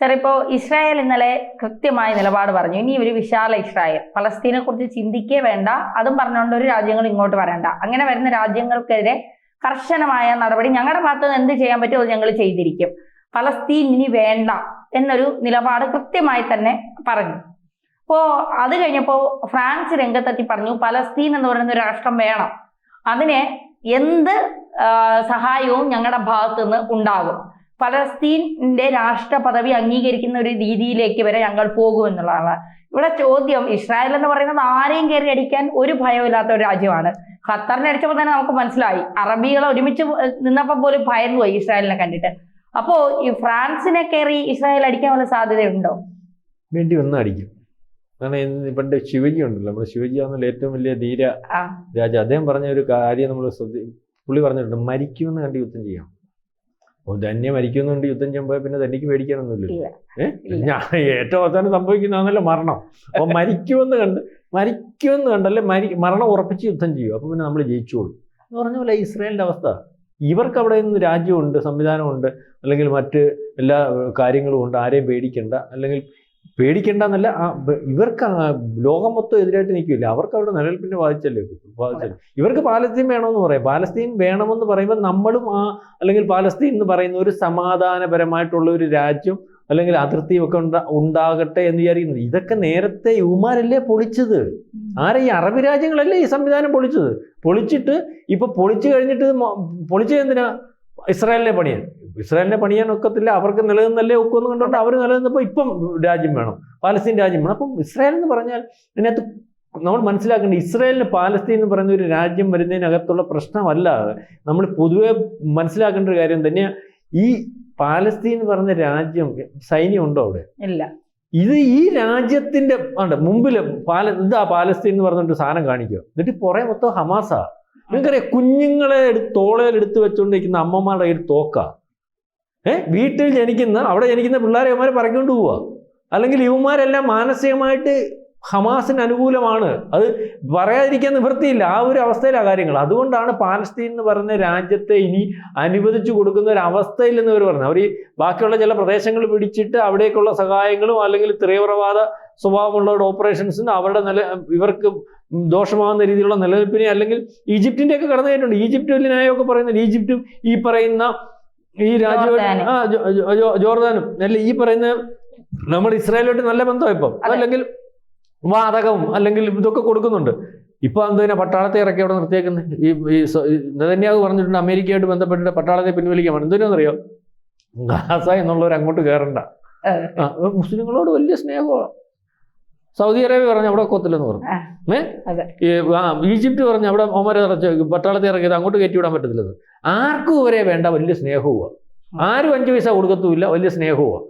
Sir, ഇപ്പോൾ Israel ഇന്നലെ കൃത്യമായ നിലപാട് പറഞ്ഞു. ഇനി ഒരു വിശാല ഇസ്രായേൽ, പലസ്തീനെ കുറിച്ച് ചിന്തിക്കേ വേണ്ട, അതും പറഞ്ഞുകൊണ്ട് ഒരു രാജ്യങ്ങൾ ഇങ്ങോട്ട് വരണ്ട, അങ്ങനെ വരുന്ന രാജ്യങ്ങൾക്കെതിരെ കർശനമായ നടപടി ഞങ്ങളുടെ ഭാഗത്ത് നിന്ന് എന്ത് ചെയ്യാൻ പറ്റുമോ അത് ഞങ്ങൾ ചെയ്തിരിക്കും, പലസ്തീൻ ഇനി വേണ്ട എന്നൊരു നിലപാട് കൃത്യമായി തന്നെ പറഞ്ഞു. അപ്പോൾ അത് കഴിഞ്ഞപ്പോൾ ഫ്രാൻസ് രംഗത്തെത്തി പറഞ്ഞു പലസ്തീൻ എന്ന് പറയുന്ന ഒരു രാഷ്ട്രം വേണം, അതിന് എന്ത് സഹായവും ഞങ്ങളുടെ ഭാഗത്തു നിന്ന് ഉണ്ടാകും, പലസ്തീന്റെ രാഷ്ട്ര പദവി അംഗീകരിക്കുന്ന ഒരു രീതിയിലേക്ക് വരെ ഞങ്ങൾ പോകുമെന്നുള്ളതാണ്. ഇവിടെ ചോദ്യം, ഇസ്രായേൽ എന്ന് പറയുന്നത് ആരെയും കയറി അടിക്കാൻ ഒരു ഭയമില്ലാത്ത ഒരു രാജ്യമാണ്. ഖത്തറിനെ അടിച്ചപ്പോൾ തന്നെ നമുക്ക് മനസ്സിലായി, അറബികളെ ഒരുമിച്ച് നിന്നപ്പോൾ പോലും ഭയന്നു പോയി ഇസ്രായേലിനെ കണ്ടിട്ട്. അപ്പോ ഈ ഫ്രാൻസിനെ കയറി ഇസ്രായേൽ അടിക്കാൻ വല്ല സാധ്യതയുണ്ടോ? വേണ്ടി വന്ന് അടിക്കും. കാരണം പണ്ട് ശിവജി ഉണ്ടല്ലോ, നമ്മുടെ ശിവജി ആണെന്നല്ലോ ഏറ്റവും വലിയ ധീര രാജ. അദ്ദേഹം പറഞ്ഞ ഒരു കാര്യം നമ്മൾ പുള്ളി പറഞ്ഞിട്ടുണ്ട്, മരിക്കുമെന്ന് കണ്ട് യുദ്ധം ചെയ്യാം. അപ്പോൾ ധന്യ മരിക്കുമെന്ന് കണ്ട് യുദ്ധം ചെയ്യുമ്പോൾ പിന്നെ ധന്യക്ക് പേടിക്കാനൊന്നുമില്ല. ഞാൻ ഏറ്റവും അവസാനം സംഭവിക്കുന്നതാണല്ലോ മരണം. അപ്പോൾ മരിക്കുമെന്ന് കണ്ടല്ലേ മരണം ഉറപ്പിച്ച് യുദ്ധം ചെയ്യും. അപ്പോൾ പിന്നെ നമ്മൾ ജയിച്ചോളൂ എന്ന് പറഞ്ഞ പോലെ ഇസ്രായേലിൻ്റെ അവസ്ഥ. ഇവർക്ക് അവിടെ നിന്ന് രാജ്യമുണ്ട്, സംവിധാനമുണ്ട്, അല്ലെങ്കിൽ മറ്റ് എല്ലാ കാര്യങ്ങളും ഉണ്ട്, ആരെയും പേടിക്കണ്ട, അല്ലെങ്കിൽ പേടിക്കേണ്ടെന്നല്ല, ഇവർക്ക് ലോകം മൊത്തം എതിരായിട്ട് നിൽക്കില്ല, അവർക്ക് അവിടെ നിലനിൽപ്പിനെ ബാധിച്ചല്ലേ. ഇവർക്ക് പാലസ്തീൻ വേണമെന്ന് പറയാം. പാലസ്തീൻ വേണമെന്ന് പറയുമ്പോൾ നമ്മളും അല്ലെങ്കിൽ പാലസ്തീൻ എന്ന് പറയുന്ന ഒരു സമാധാനപരമായിട്ടുള്ള ഒരു രാജ്യം അല്ലെങ്കിൽ അതിർത്തിയും ഒക്കെ ഉണ്ടാകട്ടെ എന്ന് വിചാരിക്കുന്നത്. ഇതൊക്കെ നേരത്തെ യുവമാരല്ലേ പൊളിച്ചത്? ആരെ? ഈ അറബ് രാജ്യങ്ങളല്ലേ ഈ സംവിധാനം പൊളിച്ചത്. പൊളിച്ചിട്ട് ഇപ്പൊ പൊളിച്ചു കഴിഞ്ഞിട്ട് പൊളിച്ചത് എന്തിനാ? ഇസ്രായേലിനെ പണിയാൻ ഒക്കത്തില്ല, അവർക്ക് നിലനിന്നല്ലേ ഒക്കുമെന്ന് കണ്ടുകൊണ്ട് അവർ നിലനിന്നപ്പോൾ ഇപ്പം രാജ്യം വേണം, പാലസ്തീൻ രാജ്യം വേണം. അപ്പം ഇസ്രായേൽ എന്ന് പറഞ്ഞാൽ ഇതിനകത്ത് നമ്മൾ മനസ്സിലാക്കേണ്ടത്, ഇസ്രായേലിന് പാലസ്തീൻ എന്ന് പറയുന്ന ഒരു രാജ്യം വരുന്നതിനകത്തുള്ള പ്രശ്നമല്ല. നമ്മൾ പൊതുവെ മനസ്സിലാക്കേണ്ട ഒരു കാര്യം തന്നെയാണ്, ഈ പാലസ്തീൻ എന്ന് പറയുന്ന രാജ്യം സൈന്യം ഉണ്ടോ അവിടെ? ഇല്ല. ഇത് ഈ രാജ്യത്തിന്റെ മുമ്പില് ഇതാ പാലസ്തീൻ എന്ന് പറഞ്ഞിട്ട് സാധനം കാണിക്കുക, എന്നിട്ട് പുറേ മൊത്തം ഹമാസാ. നിങ്ങൾക്കറിയാം, കുഞ്ഞുങ്ങളെ തോളയിലെടുത്ത് വെച്ചുകൊണ്ടിരിക്കുന്ന അമ്മമാരുടെ കയ്യിൽ തോക്ക. വീട്ടിൽ അവിടെ ജനിക്കുന്ന പിള്ളേരെ ഇവന്മാരെ പറക്കൊണ്ട് പോവുക. അല്ലെങ്കിൽ ഇവന്മാരെല്ലാം മാനസികമായിട്ട് ഹമാസിന് അനുകൂലമാണ്. അത് പറയാതിരിക്കാൻ നിവൃത്തിയില്ല. ആ ഒരു അവസ്ഥയിലാണ് കാര്യങ്ങൾ. അതുകൊണ്ടാണ് പാലസ്തീൻ എന്ന് പറയുന്ന രാജ്യത്തെ ഇനി അനുവദിച്ചു കൊടുക്കുന്ന ഒരു അവസ്ഥയിൽ എന്ന് ഇവർ പറഞ്ഞത്. അവർ ഈ ബാക്കിയുള്ള ചില പ്രദേശങ്ങൾ പിടിച്ചിട്ട് അവിടേക്കുള്ള സഹായങ്ങളും അല്ലെങ്കിൽ തീവ്രവാദ സ്വഭാവമുള്ള ഓപ്പറേഷൻസിന് അവരുടെ ഇവർക്ക് ദോഷമാകുന്ന രീതിയിലുള്ള നിലനിൽപ്പിനെ, അല്ലെങ്കിൽ ഈജിപ്തിന്റെ ഒക്കെ കടന്നു കയറ്റുണ്ട്. ഈജിപ്റ്റ് വലിയ ന്യായമൊക്കെ പറയുന്നത്, ഈജിപ്റ്റും ഈ പറയുന്ന ഈ രാജ്യവും ജോർദാനും അല്ല ഈ പറയുന്ന നമ്മുടെ ഇസ്രായേലുമായിട്ട് നല്ല ബന്ധം ഇപ്പം, അല്ലെങ്കിൽ വാതകവും അല്ലെങ്കിൽ ഇതൊക്കെ കൊടുക്കുന്നുണ്ട്. ഇപ്പൊ എന്തിനാ പട്ടാളത്തെ ഇറക്കി അവിടെ നിർത്തിയേക്കുന്നത്? ഈ നെതന്യാഹു പറഞ്ഞിട്ടുണ്ട് അമേരിക്കയായിട്ട് ബന്ധപ്പെട്ടിട്ട് പട്ടാളത്തെ പിൻവലിക്കാൻ. എന്തിനാണെന്നറിയോ? ഗാസ എന്നുള്ളവർ അങ്ങോട്ട് കയറണ്ട. മുസ്ലിങ്ങളോട് വലിയ സ്നേഹമാണ്. സൗദി അറേബ്യ പറഞ്ഞു അവിടെ ഒക്കത്തില്ലെന്ന് പറഞ്ഞു. ഈജിപ്റ്റ് പറഞ്ഞു അവിടെ ഒമരെ പട്ടാളത്തെ ഇറക്കിയത് അങ്ങോട്ട് കയറ്റിവിടാൻ പറ്റത്തില്ലെന്ന്. ആർക്കും ഇവരെ വേണ്ട, വലിയ സ്നേഹവുമാണ്. ആരും 5 പൈസ കൊടുക്കത്തുമില്ല, വലിയ സ്നേഹവുമാണ്.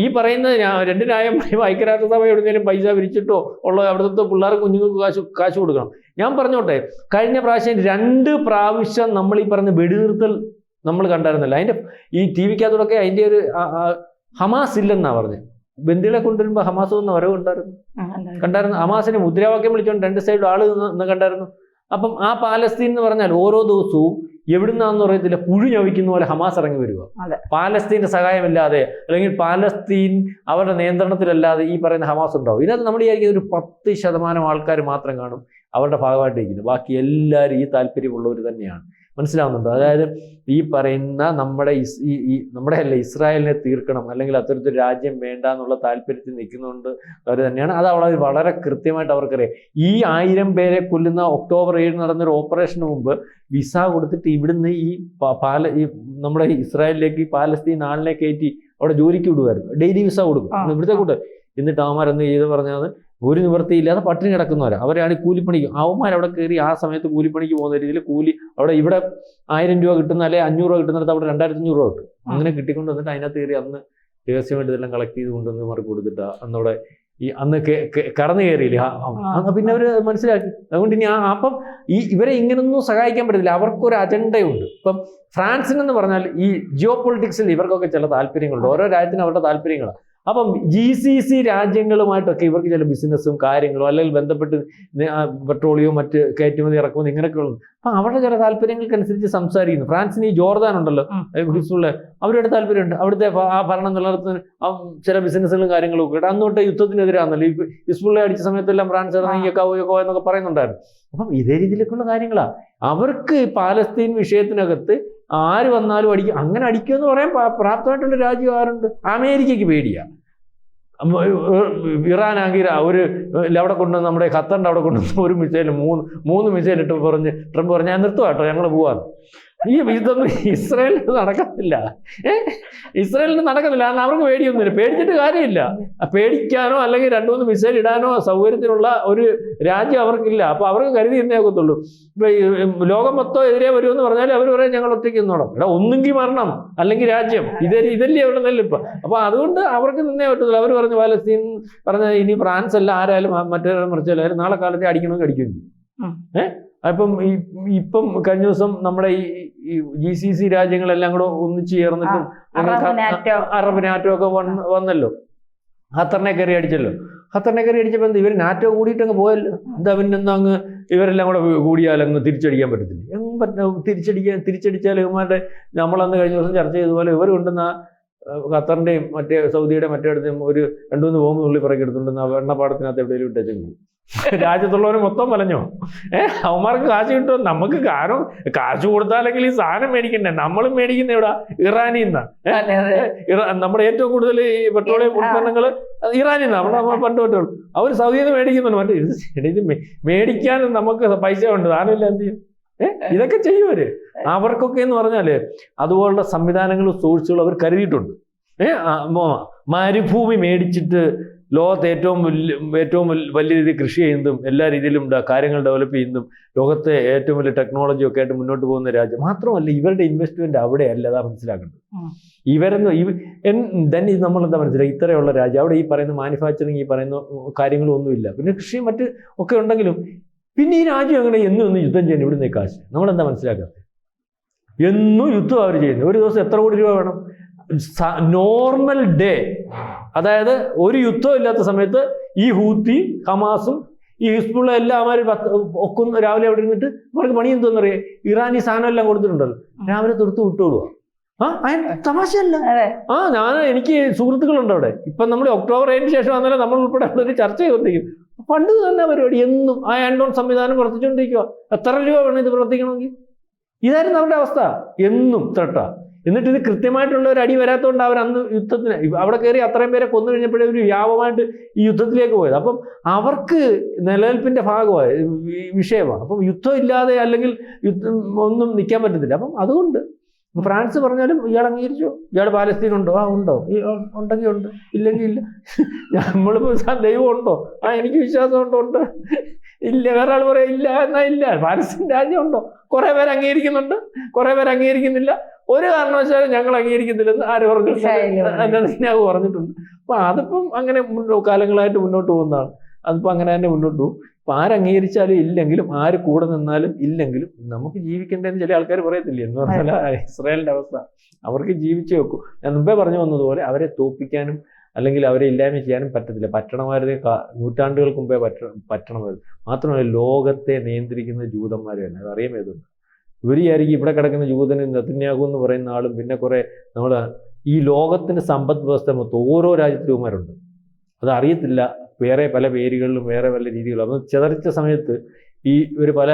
ഈ പറയുന്ന രണ്ട് ന്യായം പറയുമ്പോൾ ഐക്യരാഷ്ട്രസഭ എവിടെയെങ്കിലും പൈസ വിരിച്ചിട്ടോ ഉള്ള അവിടുത്തെ പിള്ളേർക്ക് കുഞ്ഞുങ്ങൾക്ക് കാശ് കൊടുക്കണം. ഞാൻ പറഞ്ഞോട്ടെ, കഴിഞ്ഞ പ്രാവശ്യം 2 പ്രാവശ്യം നമ്മൾ ഈ പറഞ്ഞ വെടിനിർത്തൽ നമ്മൾ കണ്ടായിരുന്നല്ലോ. അതിൻ്റെ ഈ ടി വിക്കകത്തോടൊക്കെ അതിൻ്റെ ഒരു ഹമാസ് ഇല്ലെന്നാണ് പറഞ്ഞത്. ബന്ദികളെ കൊണ്ടുവരുമ്പോൾ ഹമാസ് വന്ന വരവ് കണ്ടായിരുന്നു. ഹമാസിന് മുദ്രാവാക്യം വിളിച്ചോണ്ട് 2 സൈഡ് ആള് നിന്ന് കണ്ടായിരുന്നു. അപ്പം ആ പാലസ്തീൻ എന്ന് പറഞ്ഞാൽ ഓരോ ദിവസവും എവിടുന്നാന്ന് പറയത്തില്ല, പുഴു ഞവിക്കുന്ന പോലെ ഹമാസ് ഇറങ്ങി വരിക. പാലസ്തീന്റെ സഹായമില്ലാതെ അല്ലെങ്കിൽ പാലസ്തീൻ അവരുടെ നിയന്ത്രണത്തിലല്ലാതെ ഈ പറയുന്ന ഹമാസ് ഉണ്ടാവും. ഇതിനകത്ത് നമ്മൾ വിചാരിക്കുന്നത് ഒരു 10% ആൾക്കാർ മാത്രം കാണും അവരുടെ ഭാഗമായിട്ടിരിക്കുന്നത്. ബാക്കി എല്ലാവരും ഈ താല്പര്യമുള്ളവർ തന്നെയാണ്. മനസ്സിലാവുന്നുണ്ടോ? അതായത് ഈ പറയുന്ന നമ്മുടെ ഇസ്രായേലിനെ തീർക്കണം, അല്ലെങ്കിൽ അത്തരത്തിൽ രാജ്യം വേണ്ട എന്നുള്ള താല്പര്യത്തിൽ നിൽക്കുന്നുണ്ട് അവർ തന്നെയാണ്. അത് അവൾ വളരെ കൃത്യമായിട്ട് അവർക്കറിയാം. ഈ 1000 പേരെ കൊല്ലുന്ന ഒക്ടോബർ 7 നടന്നൊരു ഓപ്പറേഷന് മുമ്പ് വിസ കൊടുത്തിട്ട് ഇവിടുന്ന് ഈ നമ്മുടെ ഇസ്രായേലിലേക്ക് പാലസ്തീൻ ആളിനെ കയറ്റി അവിടെ ജോലിക്ക് വിടുമായിരുന്നു. ഡെയിലി വിസ കൊടുക്കും ഇവിടുത്തെ കൂട്ട്. എന്നിട്ട് അവന്മാരെന്ത് ചെയ്ത് പറഞ്ഞാൽ ഒരു നിവൃത്തിയില്ലാതെ പട്ടിണി കിടക്കുന്നവരാ. അവരാണ് കൂലിപ്പണിക്ക്. അവന്മാരവിടെ കയറി ആ സമയത്ത് കൂലിപ്പണിക്ക് പോകുന്ന രീതിയിൽ ഇവിടെ 1000 രൂപ കിട്ടുന്ന അല്ലെങ്കിൽ 500 രൂപ കിട്ടുന്നിടത്ത് അവിടെ 2500 രൂപ കിട്ടും. അങ്ങനെ കിട്ടിക്കൊണ്ട് വന്നിട്ട് അതിനകത്ത് കയറി അന്ന് രഹസ്യമായിട്ട് ഇതെല്ലാം കളക്ട് ചെയ്ത് കൊണ്ടുവന്ന് മാർക്ക് കൊടുത്തിട്ടാ അന്നവിടെ അന്ന് കടന്നു കയറിയില്ല. പിന്നെ അവർ മനസ്സിലാക്കി. അതുകൊണ്ട് ഇനി അപ്പം ഇവരെ ഇങ്ങനൊന്നും സഹായിക്കാൻ പറ്റത്തില്ല. അവർക്കൊരു അജണ്ടയുണ്ട്. ഇപ്പം ഫ്രാൻസിനെന്ന് പറഞ്ഞാൽ ഈ ജിയോ പൊളിറ്റിക്സിൽ ഇവർക്കൊക്കെ ചില താല്പര്യങ്ങളുണ്ട്. ഓരോ രാജ്യത്തിനും അവരുടെ താല്പര്യങ്ങളാണ്. അപ്പം GCC രാജ്യങ്ങളുമായിട്ടൊക്കെ ഇവർക്ക് ചില ബിസിനസ്സും കാര്യങ്ങളും അല്ലെങ്കിൽ ബന്ധപ്പെട്ട് പെട്രോളിയോ മറ്റ് കയറ്റുമതി ഇറക്കുമതി ഇങ്ങനെയൊക്കെയുള്ളത്. അപ്പം അവരുടെ ചില താല്പര്യങ്ങൾക്കനുസരിച്ച് സംസാരിക്കുന്നു. ഫ്രാൻസിന് ഈ ജോർദാൻ ഉണ്ടല്ലോ, ഹിസ്ബുള്ള, അവരുടെ താല്പര്യമുണ്ട്. അവിടുത്തെ ആ ഭരണം നിലനിർത്തുന്ന ചില ബിസിനസ്സുകളും കാര്യങ്ങളും ഒക്കെ അന്നോട്ട് യുദ്ധത്തിനെതിരാണല്ലോ. ഈ ഹിസ്ബുള്ള അടിച്ച സമയത്തെല്ലാം ഫ്രാൻസ് ഇറങ്ങിയൊക്കെ എന്നൊക്കെ പറയുന്നുണ്ടായിരുന്നു. അപ്പം ഇതേ രീതിയിലേക്കുള്ള കാര്യങ്ങളാണ്. അവർക്ക് പാലസ്തീൻ വിഷയത്തിനകത്ത് ആര് വന്നാലും അടിക്കും. അങ്ങനെ അടിക്കുമെന്ന് പറയാൻ പ്രാപ്തമായിട്ടുള്ള രാജ്യം ആരുണ്ട്? അമേരിക്കയ്ക്ക് പേടിയാണ്. ഇറാനാണെങ്കിൽ അവിടെ കൊണ്ടുവന്ന് നമ്മുടെ ഖത്തറിൻ്റെ അവിടെ കൊണ്ടുവന്ന് ഒരു മിസൈൽ മൂന്ന് മിസൈൽ ഇട്ട് ട്രംപ് പറഞ്ഞ് ഞാൻ നിർത്തുവാട്ടോ, ഞങ്ങൾ പോവാന്ന്. ഇതൊന്നും ഇസ്രായേലിന് നടക്കത്തില്ല. ഇസ്രായേലിന് നടക്കത്തില്ല. കാരണം അവർക്ക് പേടിയൊന്നുമില്ല. പേടിച്ചിട്ട് കാര്യമില്ല. പേടിക്കാനോ അല്ലെങ്കിൽ 2-3 മിസൈൽ ഇടാനോ സൗകര്യത്തിനുള്ള ഒരു രാജ്യം അവർക്കില്ല. അപ്പോൾ അവർക്ക് കരുതി എന്നേ ഒക്കത്തുള്ളൂ. ഇപ്പൊ ലോകം മൊത്തം എതിരെ വരുമെന്ന് പറഞ്ഞാൽ അവർ പറയാം ഞങ്ങൾ ഒറ്റയ്ക്ക് നിന്നോണം. എടാ, ഒന്നുകിൽ മരണം അല്ലെങ്കിൽ രാജ്യം, ഇതല്ലേ അവിടെ നെല്ലിപ്പ. അപ്പൊ അതുകൊണ്ട് അവർക്ക് നിന്നേ പറ്റത്തില്ല. അവർ പറഞ്ഞു പാലസ്തീൻ പറഞ്ഞ ഇനി ഫ്രാൻസ് അല്ല ആരായാലും മറ്റേയാളും മറിച്ചാലും നാളെ കാലത്തെ അടിക്കണമെങ്കിൽ അടിക്കുകയും ചെയ്യും. അപ്പം ഇപ്പം കഴിഞ്ഞ ദിവസം നമ്മുടെ ഈ GCC രാജ്യങ്ങളെല്ലാം കൂടെ ഒന്നിച്ച് ചേർന്നിട്ടും അറബ് നാറ്റോ ഒക്കെ വന്നല്ലോ. ഖത്തറിനെ കയറി അടിച്ചല്ലോ. ഖത്തറിനെ കയറി അടിച്ചപ്പോൾ എന്താ ഇവർ നാറ്റോ കൂടിയിട്ട് അങ്ങ് പോയല്ലോ. എന്താ പിന്നെ എന്താ അങ്ങ് ഇവരെല്ലാം കൂടെ കൂടിയാൽ അങ്ങ് തിരിച്ചടിക്കാൻ പറ്റത്തില്ല. തിരിച്ചടിച്ചാൽ ഇവന്മാരുടെ നമ്മളന്ന് കഴിഞ്ഞ ദിവസം ചർച്ച ചെയ്തതുപോലെ ഇവർ കൊണ്ടുവന്ന ഖത്തറിന്റെയും മറ്റേ സൗദിയുടെ മറ്റേടത്തും ഒരു 2-3 ബോംബ് തുള്ളി പിറകെ എടുത്തുകൊണ്ടുവന്ന എണ്ണപ്പാടത്തിനകത്ത് എവിടെയെങ്കിലും ഇട്ടേക്കും. രാജ്യത്തുള്ളവർ മൊത്തം വലഞ്ഞോ. അവന്മാർക്ക് കാശ് കിട്ടും. നമുക്ക് കാശ് കൊടുത്താലെങ്കിൽ ഈ സാധനം മേടിക്കണ്ടേ? നമ്മളും മേടിക്കുന്ന ഇവിടെ ഇറാനിൽ നിന്നാണ്. നമ്മുടെ ഏറ്റവും കൂടുതൽ ഈ പെട്രോളിയം ഉൽപ്പന്നങ്ങൾ ഇറാനിൽ നിന്നാണ്. നമ്മൾ പണ്ട് പെട്രോൾ അവർ സൗദിയിൽ നിന്ന് മേടിക്കുന്നുണ്ട്. മറ്റേ ഇത് മേടിക്കാനും നമുക്ക് പൈസ ഉണ്ട്, സാധനമില്ല. എന്ത് ചെയ്യും? ഇതൊക്കെ ചെയ്യുവര്. അവർക്കൊക്കെ എന്ന് പറഞ്ഞാല് അതുപോലുള്ള സംവിധാനങ്ങളും സോഴ്സുകളും അവർ കരുതിയിട്ടുണ്ട്. മരുഭൂമി മേടിച്ചിട്ട് ലോകത്ത് ഏറ്റവും വലിയ രീതിയിൽ കൃഷി ചെയ്യുന്നതും എല്ലാ രീതിയിലും കാര്യങ്ങൾ ഡെവലപ്പ് ചെയ്യുന്നതും ലോകത്തെ ഏറ്റവും വലിയ ടെക്നോളജി ഒക്കെ ആയിട്ട് മുന്നോട്ട് പോകുന്ന രാജ്യം. മാത്രമല്ല ഇവരുടെ ഇൻവെസ്റ്റ്മെന്റ് അവിടെയല്ല. അതാ മനസ്സിലാക്കേണ്ടത്. തന്നെ നമ്മളെന്താ മനസ്സിലാക്കുക, ഇത്രയുള്ള രാജ്യം അവിടെ ഈ പറയുന്ന മാനുഫാക്ചറിങ് ഈ പറയുന്ന കാര്യങ്ങളൊന്നുമില്ല. പിന്നെ കൃഷിയും മറ്റ് ഒക്കെ ഉണ്ടെങ്കിലും പിന്നെ ഈ രാജ്യം അങ്ങനെ എന്നും യുദ്ധം ചെയ്യുന്നു. ഇവിടുന്ന് കാശ് നമ്മളെന്താ മനസ്സിലാക്കാത്തത്? എന്നും യുദ്ധം അവർ ചെയ്യുന്നു. ഒരു ദിവസം എത്ര കോടി രൂപ വേണം? നോർമൽ ഡേ, അതായത് ഒരു യുദ്ധം ഇല്ലാത്ത സമയത്ത് ഈ ഹൂത്തി ഹമാസും ഈ ഹിസ്ബുള്ള എല്ലാവരും ഒക്കുന്ന രാവിലെ അവിടെ ഇരുന്നിട്ട് അവർക്ക് പണി എന്തോന്നറിയാം, ഇറാൻ ഈ സാധനം എല്ലാം കൊടുത്തിട്ടുണ്ടല്ലോ, രാവിലെ തൊടുത്ത് വിട്ടുകൊടുക്കുക. തമാശയല്ല. എനിക്ക് സുഹൃത്തുക്കളുണ്ട് അവിടെ. ഇപ്പം നമ്മൾ ഒക്ടോബർ 7 ശേഷം വന്നാലും നമ്മൾ ഉൾപ്പെടെ അവിടെ ഒരു ചർച്ച ചെയ്തുകൊണ്ടിരിക്കും. പണ്ട് തന്നെ പരിപാടി എന്നും ആ ഹാൻഡ് ഓൺ സംവിധാനം പ്രവർത്തിച്ചുകൊണ്ടിരിക്കുക. എത്ര രൂപ വേണം ഇത് പ്രവർത്തിക്കണമെങ്കിൽ? ഇതായിരുന്നു അവരുടെ അവസ്ഥ. എന്നും ത്രട്ട. എന്നിട്ട് ഇത് കൃത്യമായിട്ടുള്ള ഒരു അടി വരാത്തതുകൊണ്ട് അവർ അന്ന് യുദ്ധത്തിന് അവിടെ കയറി അത്രയും പേരെ കൊന്നു കഴിഞ്ഞപ്പോഴേ ഒരു വ്യാപകമായിട്ട് ഈ യുദ്ധത്തിലേക്ക് പോയത്. അപ്പം അവർക്ക് നിലനിൽപ്പിന്റെ ഭാഗമായ വിഷയമാണ്. അപ്പം യുദ്ധം ഇല്ലാതെ അല്ലെങ്കിൽ യുദ്ധം ഒന്നും നിൽക്കാൻ പറ്റത്തില്ല. അപ്പം അതുകൊണ്ട് ഫ്രാൻസ് പറഞ്ഞാലും ഇയാൾ അംഗീകരിച്ചു. ഇയാൾ പാലസ്തീൻ ഉണ്ടോ? ഉണ്ടോ? ഉണ്ടെങ്കിൽ ഉണ്ട്, ഇല്ലെങ്കിൽ ഇല്ല. നമ്മളിപ്പോൾ ദൈവം ഉണ്ടോ? എനിക്ക് വിശ്വാസം ഉണ്ട്. ഇല്ല. വേറെ ആൾ പറയാം ഇല്ല എന്നാ ഇല്ല. പാലസ്തീൻ രാജ്യം ഉണ്ടോ? കുറെ പേര് അംഗീകരിക്കുന്നുണ്ട്, കുറെ പേര് അംഗീകരിക്കുന്നില്ല. ഒരു കാരണവശാലും ഞങ്ങൾ അംഗീകരിക്കുന്നില്ലെന്ന് ആര് പറഞ്ഞു? നെതന്യാഹു പറഞ്ഞിട്ടുണ്ട്. അപ്പൊ അതിപ്പം അങ്ങനെ കാലങ്ങളായിട്ട് മുന്നോട്ട് പോകുന്നതാണ്. അതിപ്പോ അങ്ങനെ തന്നെ മുന്നോട്ട് പോകും. അപ്പൊ ആരംഗീകരിച്ചാലും ഇല്ലെങ്കിലും ആര് കൂടെ നിന്നാലും ഇല്ലെങ്കിലും നമുക്ക് ജീവിക്കേണ്ടതെന്ന് ചില ആൾക്കാർ പറയത്തില്ലേ എന്ന് പറഞ്ഞാൽ ഇസ്രായേലിന്റെ അവസ്ഥ. അവർക്ക് ജീവിച്ചു വെക്കും. ഞാൻ മുമ്പേ പറഞ്ഞു വന്നതുപോലെ അവരെ തോപ്പിക്കാനും അല്ലെങ്കിൽ അവരെ ഇല്ലായ്മ ചെയ്യാനും പറ്റത്തില്ല. പറ്റണമായിരുന്നു നൂറ്റാണ്ടുകൾക്ക് മുമ്പേ പറ്റണമായിരുന്നു. മാത്രമല്ല ലോകത്തെ നിയന്ത്രിക്കുന്ന ജൂതന്മാർ തന്നെ. അത് അറിയാമേതുണ്ട്. ഇവരിയായിരിക്കും ഇവിടെ കിടക്കുന്ന ജൂതന് നെതന്യാഹു എന്ന് പറയുന്ന ആളും പിന്നെ കുറെ നമ്മൾ ഈ ലോകത്തിന്റെ സമ്പദ് വ്യവസ്ഥ മൊത്തം ഓരോ രാജ്യത്തിലുമാരുണ്ട്. അത് അറിയത്തില്ല. വേറെ പല പേരുകളിലും വേറെ പല രീതികളും. അത് ചെതറിച്ച സമയത്ത് ഈ ഒരു പല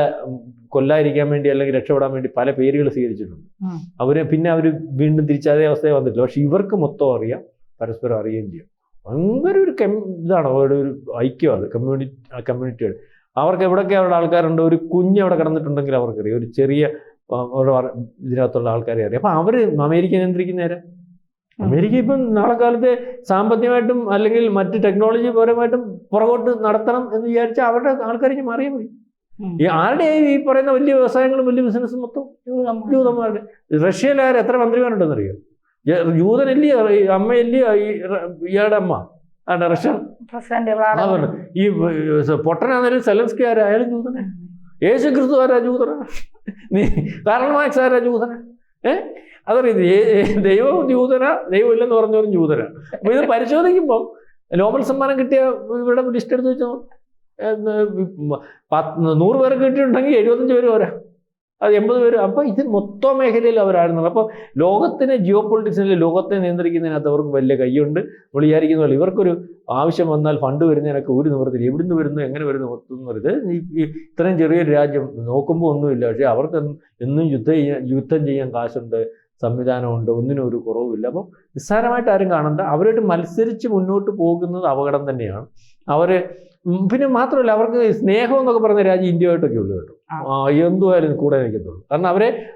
കൊല്ലാതിരിക്കാൻ വേണ്ടി അല്ലെങ്കിൽ രക്ഷപ്പെടാൻ വേണ്ടി പല പേരുകൾ സ്വീകരിച്ചിട്ടുണ്ട്. പിന്നെ അവർ വീണ്ടും തിരിച്ചതേ അവസ്ഥയെ വന്നിട്ടില്ല. പക്ഷെ ഇവർക്ക് മൊത്തം അറിയാം, പരസ്പരം അറിയുകയും ചെയ്യും. ഭയങ്കര ഒരു ഇതാണ് അവരുടെ ഒരു ഐക്യം. അത് കമ്മ്യൂണിറ്റിയുടെ അവർക്ക് എവിടെയൊക്കെ അവരുടെ ആൾക്കാരുണ്ട്. ഒരു കുഞ്ഞ് അവിടെ കിടന്നിട്ടുണ്ടെങ്കിൽ അവർക്കറിയാം. ഒരു ചെറിയ ഇതിനകത്തുള്ള ആൾക്കാരെ അറിയാം. അപ്പം അവർ അമേരിക്ക നിയന്ത്രിക്കുന്ന നേരം അമേരിക്ക ഇപ്പം നാളെ കാലത്തെ സാമ്പത്തികമായിട്ടും അല്ലെങ്കിൽ മറ്റ് ടെക്നോളജി പരമായിട്ടും പുറകോട്ട് നടത്തണം എന്ന് വിചാരിച്ചാൽ അവരുടെ ആൾക്കാർക്ക് മാറിയാൽ മതി. ആരുടെ ഈ പറയുന്ന വലിയ വ്യവസായങ്ങളും വലിയ ബിസിനസ്സും മൊത്തം ജൂതന്മാരുടെ. റഷ്യയിലാരും എത്ര മന്ത്രിമാരുണ്ടെന്നറിയാം. ജൂതനല്ലേ അമ്മയല്ലേ ഇയാളുടെ അമ്മ റഷ്യൻ പ്രസിഡന്റ്. ഈ പൊട്ടനാന്നേലും സെലൻസ്കി ആരായാലും ജൂതന. യേശു ക്രിസ്തു ആരാ? ജൂതന. കാർൽ മാർക്സ് ആരാ? ജൂതന. അതറിയത് ദൈവം ജൂതന, ദൈവം ഇല്ലെന്ന് പറഞ്ഞവരും ജൂതന. അപ്പൊ ഇത് പരിശോധിക്കുമ്പം നോബൽ സമ്മാനം കിട്ടിയ ഇവിടെ ലിസ്റ്റ് എടുത്ത് വെച്ചോ, 100 പേർക്ക് കിട്ടിയിട്ടുണ്ടെങ്കിൽ 75 പേര് പോരാ, അത് 80 പേര്. അപ്പൊ ഇത് മൊത്തം മേഖലയിൽ അവരായിരുന്നു. അപ്പോൾ ലോകത്തിന് ജിയോ പൊളിറ്റിക്സിൽ ലോകത്തെ നിയന്ത്രിക്കുന്നതിനകത്ത് അവർക്ക് വലിയ കൈയുണ്ട്. നമ്മൾ വിചാരിക്കുന്ന പോലെ ഇവർക്കൊരു ആവശ്യം വന്നാൽ ഫണ്ട് വരുന്നതിനൊക്കെ ഒരു നിവൃത്തിയില്ല. എവിടുന്ന് വരുന്നു, എങ്ങനെ വരുന്നു ഒത്തുന്നത്. ഇത്രയും ചെറിയൊരു രാജ്യം നോക്കുമ്പോൾ ഒന്നുമില്ല, പക്ഷേ അവർക്ക് എന്നും യുദ്ധം ചെയ്യാൻ കാശുണ്ട്, സംവിധാനമുണ്ട്, ഒന്നിനും ഒരു കുറവുമില്ല. അപ്പം നിസ്സാരമായിട്ട് ആരും കാണണ്ട. അവരായിട്ട് മത്സരിച്ച് മുന്നോട്ട് പോകുന്നത് അപകടം തന്നെയാണ്. പിന്നെ മാത്രമല്ല, അവർക്ക് സ്നേഹം എന്നൊക്കെ പറഞ്ഞ രാജ്യം ഇന്ത്യയായിട്ടൊക്കെ ഉള്ളു കേട്ടോ. എന്തുമായാലും കൂടെ നിൽക്കത്തുള്ളൂ. കാരണം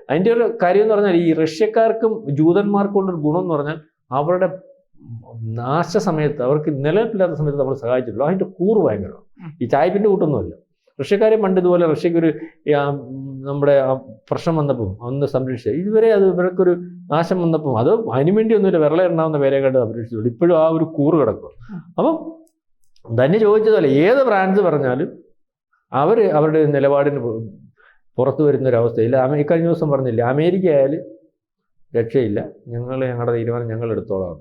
അതിൻ്റെ ഒരു കാര്യം എന്ന് പറഞ്ഞാൽ, ഈ റഷ്യക്കാർക്കും ജൂതന്മാർക്കുള്ളൊരു ഗുണം എന്ന് പറഞ്ഞാൽ അവരുടെ നാശ സമയത്ത്, അവർക്ക് നിലനിൽപ്പില്ലാത്ത സമയത്ത് നമ്മൾ സഹായിച്ചിട്ടുള്ളൂ. അതിൻ്റെ കൂറ് ഭയങ്കരമാണ്. ഈ ചായ്പിൻ്റെ കൂട്ടൊന്നുമില്ല. റഷ്യക്കാരെ പണ്ട് ഇതുപോലെ റഷ്യക്കൊരു നമ്മുടെ പ്രശ്നം വന്നപ്പം ഒന്ന് സംരക്ഷിച്ചത്, ഇതുവരെ അത് ഇവർക്കൊരു നാശം വന്നപ്പം അത് അതിനു വേണ്ടി ഒന്നുമില്ല, വിരള എണ്ണാവുന്ന പേരെ കണ്ട് സംരക്ഷിച്ചുള്ളൂ. ഇപ്പോഴും ആ ഒരു കൂറ് കിടക്കും. അപ്പം തന്നെ ചോദിച്ചതല്ല, ഏത് ഫ്രാൻസ് പറഞ്ഞാലും അവരുടെ നിലപാടിന് പുറത്തു വരുന്നൊരവസ്ഥയില്ല. കഴിഞ്ഞ ദിവസം പറഞ്ഞില്ല, അമേരിക്ക ആയാലും രക്ഷയില്ല, ഞങ്ങളുടെ തീരുമാനം ഞങ്ങൾ എടുത്തോളാം.